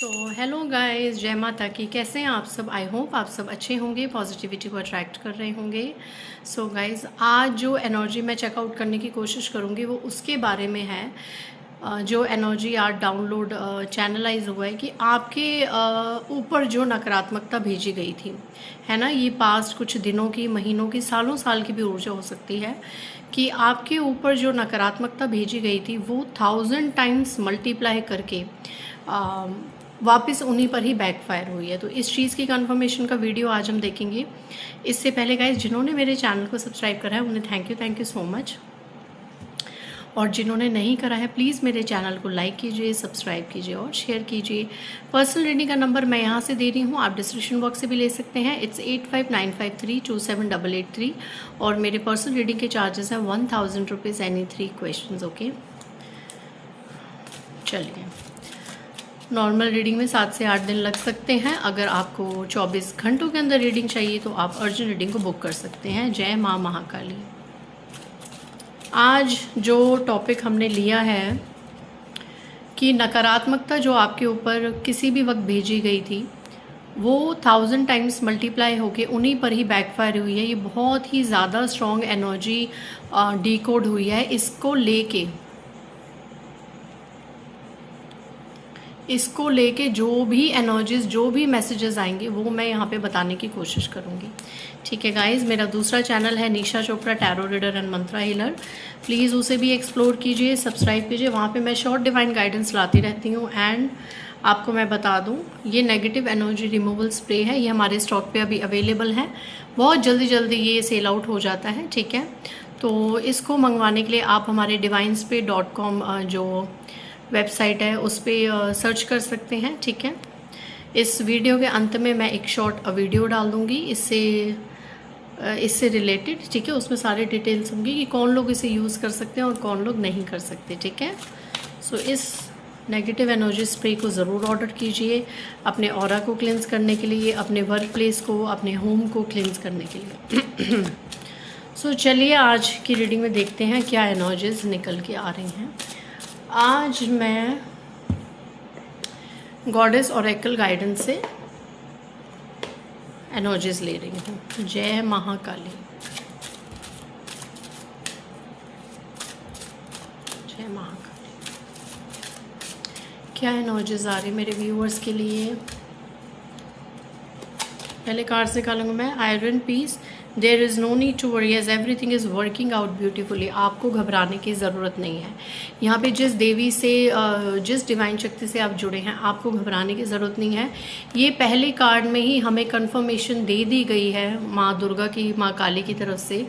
Hello guys, जय माता की। कैसे हैं आप सब? आई होप आप सब अच्छे होंगे, पॉजिटिविटी को अट्रैक्ट कर रहे होंगे। गाइस, आज जो एनर्जी मैं चेकआउट करने की कोशिश करूँगी वो उसके बारे में है। जो एनर्जी आज डाउनलोड चैनलाइज हुआ है कि आपके ऊपर जो नकारात्मकता भेजी गई थी, है ना, ये पास्ट कुछ दिनों की, महीनों की, सालों साल की भी ऊर्जा हो सकती है कि आपके ऊपर जो नकारात्मकता भेजी गई थी वो 1000 टाइम्स मल्टीप्लाई करके वापस उन्हीं पर ही बैकफायर हुई है। तो इस चीज़ की कंफर्मेशन का वीडियो आज हम देखेंगे। इससे पहले गाइस, जिन्होंने मेरे चैनल को सब्सक्राइब करा है उन्हें थैंक यू सो मच, और जिन्होंने नहीं करा है प्लीज़ मेरे चैनल को लाइक कीजिए, सब्सक्राइब कीजिए और शेयर कीजिए। पर्सनल रीडिंग का नंबर मैं यहाँ से दे रही हूँ, आप डिस्क्रिप्शन बॉक्स से भी ले सकते हैं। इट्स 8595327883 और मेरे पर्सनल रीडिंग के चार्जेस हैं 1000 रुपीज़ एनी 3 क्वेश्चन। ओके, चलिए। नॉर्मल रीडिंग में 7 से 8 दिन लग सकते हैं। अगर आपको 24 घंटों के अंदर रीडिंग चाहिए तो आप अर्जेंट रीडिंग को बुक कर सकते हैं। जय माँ महाकाली। आज जो टॉपिक हमने लिया है कि नकारात्मकता जो आपके ऊपर किसी भी वक्त भेजी गई थी वो 1000 टाइम्स मल्टीप्लाई होके उन्हीं पर ही बैकफायर हुई है। ये बहुत ही ज़्यादा स्ट्रॉन्ग एनर्जी डीकोड हुई है। इसको लेके जो भी एनर्जीज, जो भी मैसेजेस आएंगे वो मैं यहाँ पे बताने की कोशिश करूँगी। ठीक है गाइज, मेरा दूसरा चैनल है Nisha Chopra tarot reader and mantra healer, please उसे भी एक्सप्लोर कीजिए, सब्सक्राइब कीजिए। वहाँ पे मैं शॉर्ट डिवाइन गाइडेंस लाती रहती हूँ। एंड आपको मैं बता दूँ, ये नेगेटिव एनर्जी रिमूवल स्प्रे है, ये हमारे स्टॉक पे अभी अवेलेबल है। बहुत जल्दी ये सेल आउट हो जाता है। ठीक है, तो इसको मंगवाने के लिए आप हमारे divinespa.com जो वेबसाइट है उस पर सर्च कर सकते हैं। ठीक है, इस वीडियो के अंत में मैं एक शॉर्ट वीडियो डाल दूँगी इससे रिलेटेड। ठीक है, उसमें सारे डिटेल्स होंगी कि कौन लोग इसे यूज़ कर सकते हैं और कौन लोग नहीं कर सकते। ठीक है, इस नेगेटिव एनर्जी स्प्रे को ज़रूर ऑर्डर कीजिए अपने ऑरा को क्लेंस करने के लिए, अपने वर्क प्लेस को, अपने होम को क्लेंस करने के लिए। चलिए आज की रीडिंग में देखते हैं क्या एनर्जीज निकल के आ रही हैं। आज मैं गॉडेस ऑरेकल गाइडेंस से एनर्जीज ले रही हूँ। जय महाकाली। जय महाकाली। क्या एनर्जीज आ रही मेरे व्यूअर्स के लिए? पहले कार्ड्स निकालूंगा मैं। Iron peace, there is no need to worry as everything is working out beautifully. आपको घबराने की ज़रूरत नहीं है। यहाँ पे जिस देवी से, जिस डिवाइन शक्ति से आप जुड़े हैं, आपको घबराने की ज़रूरत नहीं है। ये पहले कार्ड में ही हमें कंफर्मेशन दे दी गई है माँ दुर्गा की, माँ काली की तरफ से,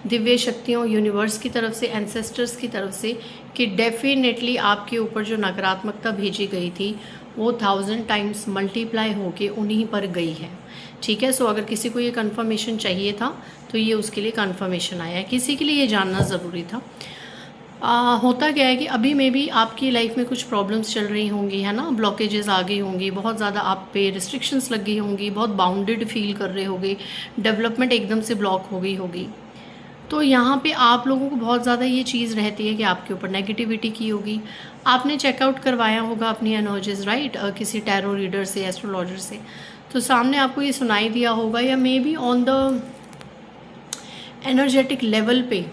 दिव्य शक्तियों, यूनिवर्स की तरफ से, एंसेस्टर्स की तरफ से, कि डेफिनेटली आपके ऊपर जो नकारात्मकता भेजी गई थी वो 1000 टाइम्स मल्टीप्लाई होके उन्हीं पर गई है। ठीक है, अगर किसी को ये कंफर्मेशन चाहिए था तो ये उसके लिए कंफर्मेशन आया है। किसी के लिए ये जानना ज़रूरी था। होता क्या है कि अभी में भी आपकी लाइफ में कुछ प्रॉब्लम्स चल रही होंगी, है ना, ब्लॉकेजेस आ गई होंगी, बहुत ज़्यादा आप पे रिस्ट्रिक्शंस लग गई होंगी, बहुत बाउंडेड फील कर रहे होंगे, डेवलपमेंट एकदम से ब्लॉक हो गई होगी। तो यहाँ पे आप लोगों को बहुत ज़्यादा ये चीज़ रहती है कि आपके ऊपर नेगेटिविटी की होगी। आपने चेकआउट करवाया होगा अपनी एनर्जीज, राइट, किसी टैरो रीडर से, एस्ट्रोलॉजर से, तो सामने आपको ये सुनाई दिया होगा, या may be on the energetic level पे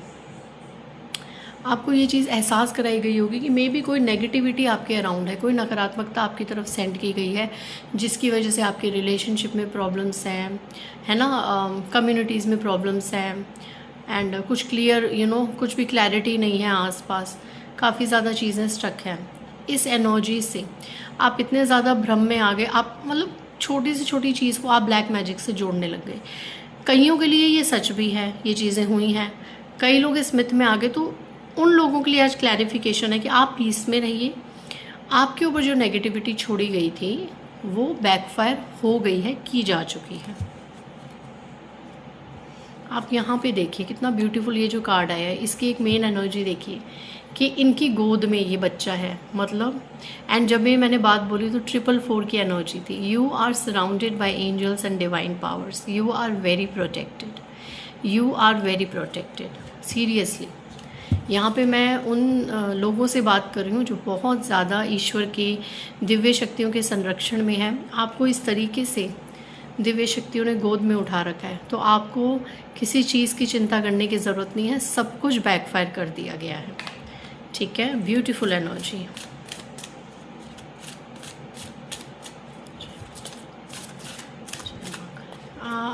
आपको ये चीज़ एहसास कराई गई होगी कि मे बी कोई नेगेटिविटी आपके अराउंड है, कोई नकारात्मकता आपकी तरफ सेंड की गई है, जिसकी वजह से आपके रिलेशनशिप में प्रॉब्लम्स हैं, है ना, कम्युनिटीज़ में प्रॉब्लम्स हैं, एंड कुछ क्लियर कुछ भी क्लैरिटी नहीं है आसपास, काफ़ी ज़्यादा चीज़ें स्टक हैं। इस एनर्जी से आप इतने ज़्यादा भ्रम में आ गए, आप मतलब छोटी से छोटी चीज़ को आप ब्लैक मैजिक से जोड़ने लग गए। कईयों के लिए ये सच भी है, ये चीज़ें हुई हैं, कई लोग इस मिथ में आ गए। तो उन लोगों के लिए आज क्लैरिफिकेशन है कि आप पीस में रहिए। आपके ऊपर जो नेगेटिविटी छोड़ी गई थी वो बैकफायर हो गई है, की जा चुकी है। आप यहाँ पे देखिए कितना ब्यूटीफुल ये जो कार्ड आया है, इसकी एक मेन एनर्जी देखिए कि इनकी गोद में ये बच्चा है, मतलब, एंड जब ये मैंने बात बोली तो 444 की एनर्जी थी। You are surrounded by angels and divine powers, you are very protected, you are very protected. Seriously यहाँ पे मैं उन लोगों से बात कर रही हूँ जो बहुत ज़्यादा ईश्वर के दिव्य शक्तियों के संरक्षण में है। आपको इस तरीके से दिव्य शक्तियों ने गोद में उठा रखा है, तो आपको किसी चीज़ की चिंता करने की ज़रूरत नहीं है, सब कुछ बैकफायर कर दिया गया है। ठीक है, ब्यूटीफुल एनर्जी।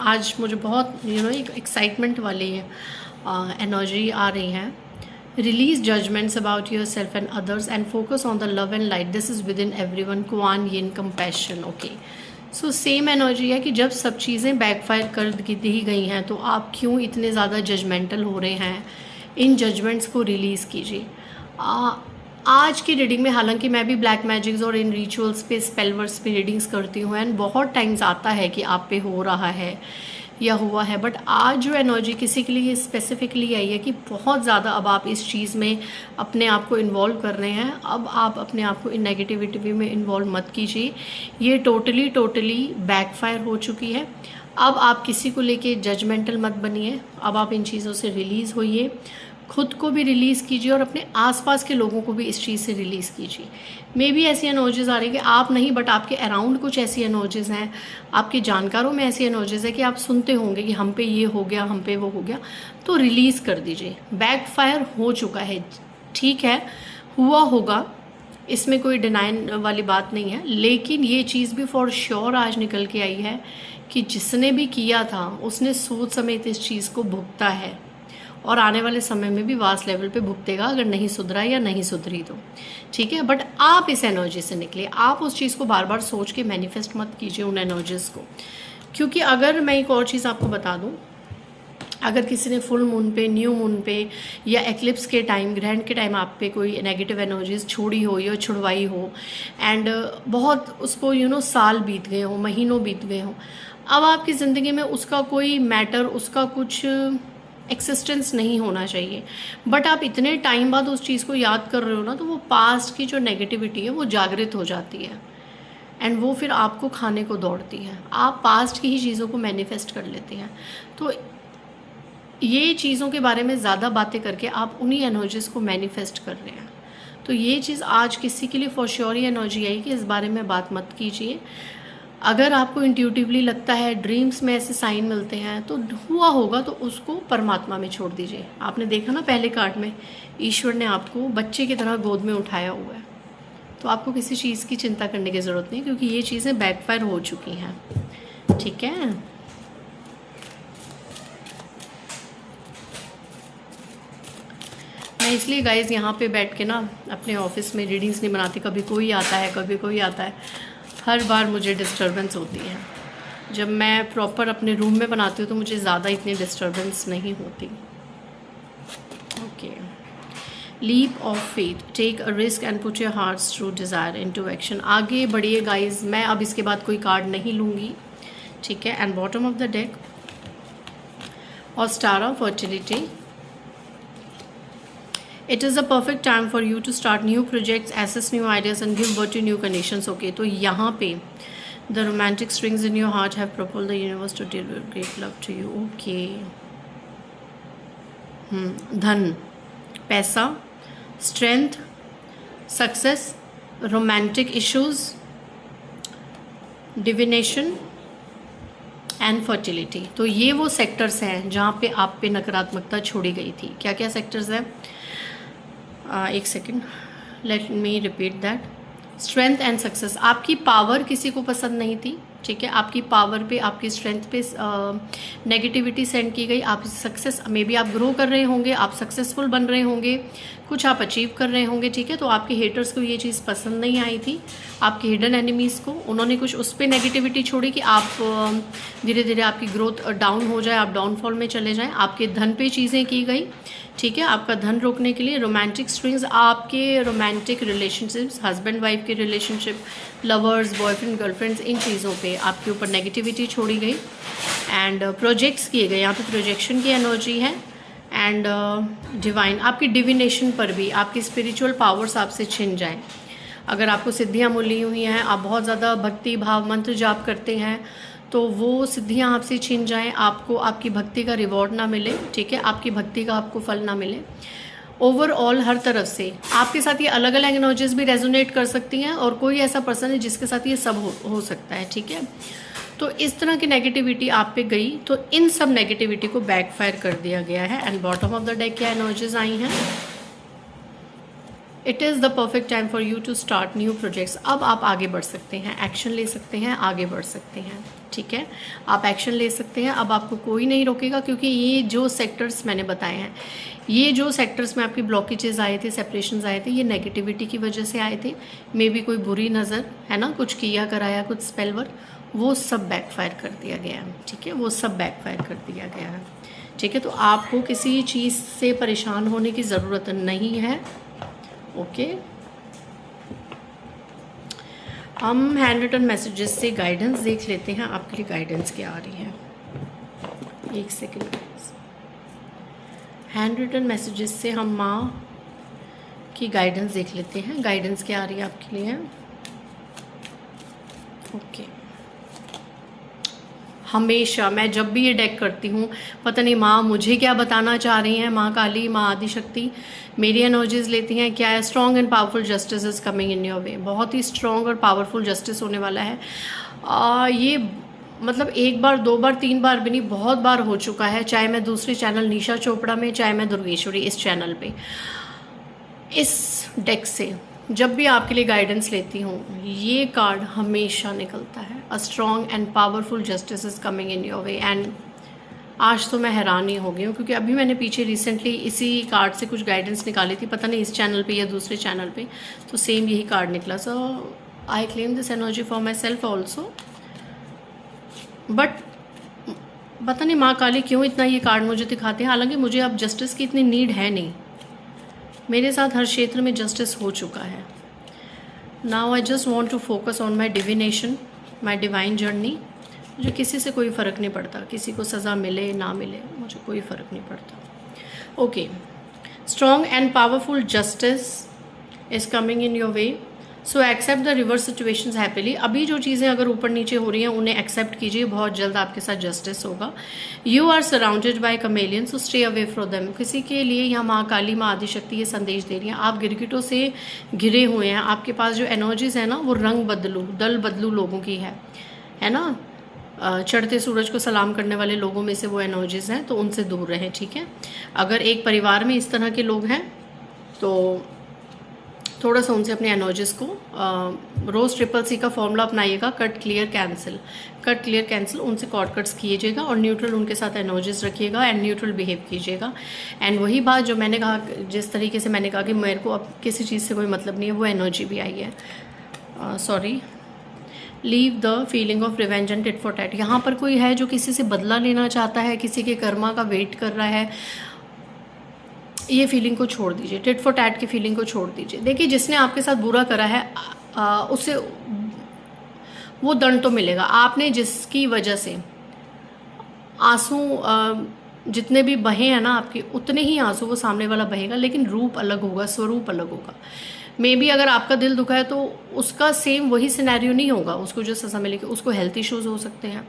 आज मुझे बहुत एक एक्साइटमेंट वाली एनर्जी आ रही है। Release judgments about yourself and others and focus on the love and light, this is within everyone, Kuan Yin compassion. Okay, so same energy है कि जब सब चीज़ें बैकफायर कर दी गई हैं तो आप क्यों इतने ज़्यादा जजमेंटल हो रहे हैं। इन जजमेंट्स को रिलीज़ कीजिए। आज की रीडिंग में, हालांकि मैं भी ब्लैक मैजिक्स और इन रिचुअल्स पे, स्पेल वर्ड्स पे रीडिंग्स करती हूँ एंड बहुत टाइम्स आता है कि आप पे हो रहा है या हुआ है, बट आज जो एनर्जी किसी के लिए स्पेसिफिकली आई है कि बहुत ज़्यादा अब आप इस चीज़ में अपने आप को इन्वॉल्व कर रहे हैं। अब आप अपने आप को इन नेगेटिविटी में इन्वॉल्व मत कीजिए, ये टोटली बैकफायर हो चुकी है। अब आप किसी को लेके जजमेंटल मत बनिए, अब आप इन चीज़ों से रिलीज़ होइए, खुद को भी रिलीज़ कीजिए और अपने आसपास के लोगों को भी इस चीज़ से रिलीज़ कीजिए। मे बी ऐसी एनर्जीज़ आ रही है कि आप नहीं, बट आपके अराउंड कुछ ऐसी एनर्जीज़ हैं, आपके जानकारों में ऐसी एनर्जीज़ है कि आप सुनते होंगे कि हम पे ये हो गया, हम पे वो हो गया, तो रिलीज़ कर दीजिए। बैकफायर हो चुका है, ठीक है, हुआ होगा, इसमें कोई डिनाइन वाली बात नहीं है, लेकिन ये चीज़ भी फॉर श्योर आज निकल के आई है कि जिसने भी किया था उसने सोच समेत इस चीज़ को भुगता है और आने वाले समय में भी वास्ट लेवल पे भुगतेगा अगर नहीं सुधरा या नहीं सुधरी तो। ठीक है, बट आप इस एनर्जी से निकले, आप उस चीज़ को बार बार सोच के मैनिफेस्ट मत कीजिए उन एनर्जीज़ को। क्योंकि अगर मैं एक और चीज़ आपको बता दूँ, अगर किसी ने फुल मून पे, न्यू मून पे या एक्लिप्स के टाइम, ग्रहण के टाइम आप पे कोई नेगेटिव एनर्जीज छोड़ी हो या छुड़वाई हो एंड बहुत उसको साल बीत गए हो, महीनों बीत गए हो, अब आपकी ज़िंदगी में उसका कोई मैटर, उसका कुछ एक्सिस्टेंस नहीं होना चाहिए, बट आप इतने टाइम बाद उस चीज़ को याद कर रहे हो ना, तो वो पास्ट की जो नेगेटिविटी है वो जागृत हो जाती है एंड वो फिर आपको खाने को दौड़ती है। आप पास्ट की ही चीज़ों को मैनिफेस्ट कर लेते हैं। तो ये चीज़ों के बारे में ज़्यादा बातें करके आप उन्हीं एनर्जीज़ को मैनिफेस्ट कर रहे हैं। तो ये चीज़ आज किसी के लिए फॉर श्योर ही एनर्जी आई कि इस बारे में बात मत कीजिए। अगर आपको इंट्यूटिवली लगता है, ड्रीम्स में ऐसे साइन मिलते हैं, तो हुआ होगा तो उसको परमात्मा में छोड़ दीजिए। आपने देखा ना पहले कार्ड में, ईश्वर ने आपको बच्चे की तरह गोद में उठाया हुआ है, तो आपको किसी चीज़ की चिंता करने की ज़रूरत नहीं, क्योंकि ये चीज़ें बैकफायर हो चुकी हैं। ठीक है, मैं इसलिए गाइज यहाँ पे बैठ के ना अपने ऑफिस में रीडिंग्स नहीं बनाती। कभी कोई आता है, कभी कोई आता है, हर बार मुझे डिस्टर्बेंस होती है। जब मैं प्रॉपर अपने रूम में बनाती हूँ तो मुझे ज़्यादा इतनी डिस्टर्बेंस नहीं होती। Okay, leap of faith, take a risk and put your hearts through desire into action. आगे बढ़िए गाइज, मैं अब इसके बाद कोई कार्ड नहीं लूँगी। ठीक है, and bottom of the deck और star of fertility. It is a perfect time for you to start new projects, assess new ideas and give birth to new connections. Okay, तो यहाँ पे the romantic strings in your heart have propelled the universe to deliver great love to you. Okay, धन, पैसा, strength, success, romantic issues, divination and fertility. तो ये वो sectors हैं जहाँ पे आप पे नकारात्मकता छोड़ी गई थी। क्या क्या सेक्टर्स हैं? एक second, let me repeat that. Strength and success, आपकी पावर किसी को पसंद नहीं थी। ठीक है, आपकी पावर पे, आपकी स्ट्रेंथ पे नेगेटिविटी सेंड की गई। आप सक्सेस, मे बी आप ग्रो कर रहे होंगे, आप सक्सेसफुल बन रहे होंगे, कुछ आप अचीव कर रहे होंगे। ठीक है, तो आपके हेटर्स को ये चीज़ पसंद नहीं आई थी, आपके हिडन एनिमीज़ को। उन्होंने कुछ उस पर नेगेटिविटी छोड़ी कि आप धीरे धीरे आपकी ग्रोथ डाउन हो जाए, आप डाउनफॉल में चले जाएं। आपके धन पे चीज़ें की गई। ठीक है, आपका धन रोकने के लिए रोमांटिक स्ट्रिंग्स, आपके रोमांटिक रिलेशनशिप्स, हस्बैंड वाइफ के रिलेशनशिप, लवर्स, बॉयफ्रेंड, गर्लफ्रेंड्स, इन चीज़ों पे आपके ऊपर नेगेटिविटी छोड़ी गई एंड प्रोजेक्ट्स किए गए। यहाँ पे प्रोजेक्शन की एनर्जी है एंड डिवाइन, आपकी डिविनेशन पर भी, आपकी स्पिरिचुअल पावर्स आपसे छिन जाएं। अगर आपको सिद्धियाँ मिली हुई हैं, आप बहुत ज़्यादा भक्ति भाव मंत्र जाप करते हैं, तो वो सिद्धियाँ आपसे छिन जाएं, आपको आपकी भक्ति का रिवॉर्ड ना मिले। ठीक है, आपकी भक्ति का आपको फल ना मिले। ओवरऑल हर तरफ से आपके साथ ये अलग अलग एनर्जीज भी रेजोनेट कर सकती हैं, और कोई ऐसा पर्सन है जिसके साथ ये सब हो सकता है, ठीक है। तो इस तरह की नेगेटिविटी आप पे गई, तो इन सब नेगेटिविटी को बैकफायर कर दिया गया है। And bottom of the deck क्या एनर्जीज आई हैं, it is the perfect time for you to start new projects. अब आप आगे बढ़ सकते हैं, एक्शन ले सकते हैं, आगे बढ़ सकते हैं, ठीक है। आप एक्शन ले सकते हैं, अब आपको कोई नहीं रोकेगा, क्योंकि ये जो सेक्टर्स मैंने बताए हैं, ये जो सेक्टर्स में आपकी ब्लॉकेजेस आए थे, सेपरेशंस आए थे, ये नेगेटिविटी की वजह से आए थे। मे बी कोई बुरी नज़र है ना, कुछ किया कराया, कुछ स्पेल वर्क, वो सब बैकफायर कर दिया गया है, ठीक है। वो सब बैकफायर कर दिया गया है, ठीक है। तो आपको किसी चीज़ से परेशान होने की ज़रूरत नहीं है, ओके। हम हैंड रिटन मैसेजेस से गाइडेंस देख लेते हैं, आपके लिए गाइडेंस क्या आ रही है। एक सेकेंड, हैंड रिटन मैसेजेस से हम माँ की गाइडेंस देख लेते हैं, गाइडेंस क्या आ रही है आपके लिए, ओके। हमेशा मैं जब भी ये डेक करती हूँ, पता नहीं माँ मुझे क्या बताना चाह रही हैं, माँ काली, माँ आदिशक्ति मेरी एनर्जीज लेती हैं, क्या है, strong and powerful justice is coming in your वे। बहुत ही स्ट्रॉन्ग और पावरफुल जस्टिस होने वाला है। ये मतलब एक बार, दो बार, तीन बार भी नहीं, बहुत बार हो चुका है, चाहे मैं दूसरे चैनल निशा चोपड़ा में, चाहे मैं दुर्गेश्वरी इस चैनल पे। इस डेक से जब भी आपके लिए गाइडेंस लेती हूँ, ये कार्ड हमेशा निकलता है, a strong and powerful justice is coming in your way. And आज तो मैं हैरान ही हो गई हूँ, क्योंकि अभी मैंने पीछे रिसेंटली इसी कार्ड से कुछ गाइडेंस निकाली थी, पता नहीं इस चैनल पे या दूसरे चैनल पे, तो सेम यही कार्ड निकला। So I claim this energy for myself also, but पता नहीं माँ काली क्यों इतना ये कार्ड मुझे दिखाते हैं, हालांकि मुझे अब जस्टिस की इतनी नीड है नहीं, मेरे साथ हर क्षेत्र में जस्टिस हो चुका है। Now I just want to focus on my divination, my divine journey. मुझे किसी से कोई फ़र्क नहीं पड़ता, किसी को सज़ा मिले ना मिले, मुझे कोई फ़र्क नहीं पड़ता, okay. Strong and powerful justice is coming in your way, so accept the reverse situations happily. अभी जो चीज़ें अगर ऊपर नीचे हो रही हैं उन्हें एक्सेप्ट कीजिए, बहुत जल्द आपके साथ जस्टिस होगा। You are surrounded by chameleon, so stay away from them. किसी के लिए यहाँ माँ काली, माँ आदिशक्ति ये संदेश दे रही हैं, आप गिरगिटों से घिरे हुए हैं, आपके पास जो एनर्जीज है ना, वो रंग बदलू, दल बदलू लोगों की है ना। चढ़ते सूरज को सलाम करने वाले लोगों में से वो एनर्जीज हैं, तो उनसे दूर रहें, ठीक है। अगर एक परिवार में इस तरह के लोग हैं तो थोड़ा सा उनसे अपने एनर्जीज को, रोज ट्रिपल सी का फॉर्मूला अपनाइएगा, cut clear cancel, cut clear cancel, उनसे कॉर्ड कट्स कीजिएगा और न्यूट्रल उनके साथ एनर्जीज रखिएगा एंड न्यूट्रल बिहेव कीजिएगा। एंड वही बात जो मैंने कहा, जिस तरीके से मैंने कहा कि मेरे को अब किसी चीज़ से कोई मतलब नहीं है, वो एनर्जी भी आई है। Sorry, leave the feeling of revenge and tit for tat. यहाँ पर कोई है जो किसी से बदला लेना चाहता है, किसी के कर्मा का वेट कर रहा है, ये फीलिंग को छोड़ दीजिए, टिट फॉर टैट की फीलिंग को छोड़ दीजिए। देखिए, जिसने आपके साथ बुरा करा है उसे वो दंड तो मिलेगा। आपने जिसकी वजह से आंसू जितने भी बहे हैं ना आपके, उतने ही आंसू वो सामने वाला बहेगा, लेकिन रूप अलग होगा, स्वरूप अलग होगा। मे बी अगर आपका दिल दुखा है तो उसका सेम वही सिनेरियो नहीं होगा, उसको जो सज़ा मिलेगी, उसको हेल्थ इश्यूज़ हो सकते हैं,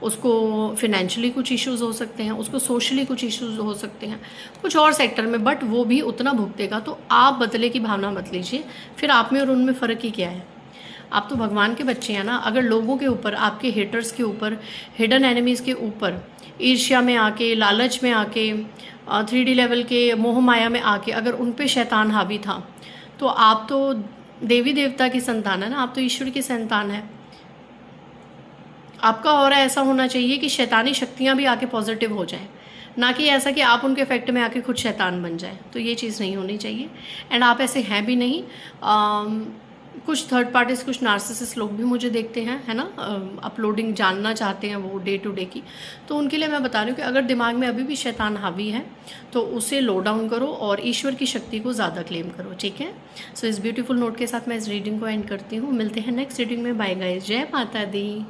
उसको फिनेंशियली कुछ इश्यूज़ हो सकते हैं, उसको सोशली कुछ इश्यूज़ हो सकते हैं, कुछ और सेक्टर में, बट वो भी उतना भुगतेगा। तो आप बदले की भावना मत लीजिए, फिर आप में और उनमें फ़र्क ही क्या है। आप तो भगवान के बच्चे हैं ना। अगर लोगों के ऊपर, आपके हेटर्स के ऊपर, हिडन एनिमीज़ के ऊपर ईर्ष्या में आके, लालच में आके, 3D लेवल के मोह माया में आके अगर उन पे शैतान हावी था, तो आप तो देवी देवता की संतान है ना, आप तो ईश्वर की संतान है। आपका और ऐसा होना चाहिए कि शैतानी शक्तियाँ भी आके पॉजिटिव हो जाएं, ना कि ऐसा कि आप उनके इफेक्ट में आके खुद शैतान बन जाए। तो ये चीज़ नहीं होनी चाहिए। एंड आप ऐसे हैं भी नहीं। कुछ थर्ड पार्टीज, कुछ नार्सिसिस्ट लोग भी मुझे देखते हैं, है ना, अपलोडिंग जानना चाहते हैं वो डे टू डे की। तो उनके लिए मैं बता रही हूँ कि अगर दिमाग में अभी भी शैतान हावी है तो उसे लो डाउन करो और ईश्वर की शक्ति को ज़्यादा क्लेम करो, ठीक है। सो इस ब्यूटीफुल नोट के साथ मैं इस रीडिंग को एंड करती हूँ। मिलते हैं नेक्स्ट रीडिंग में। बाय गाइस, जय माता दी।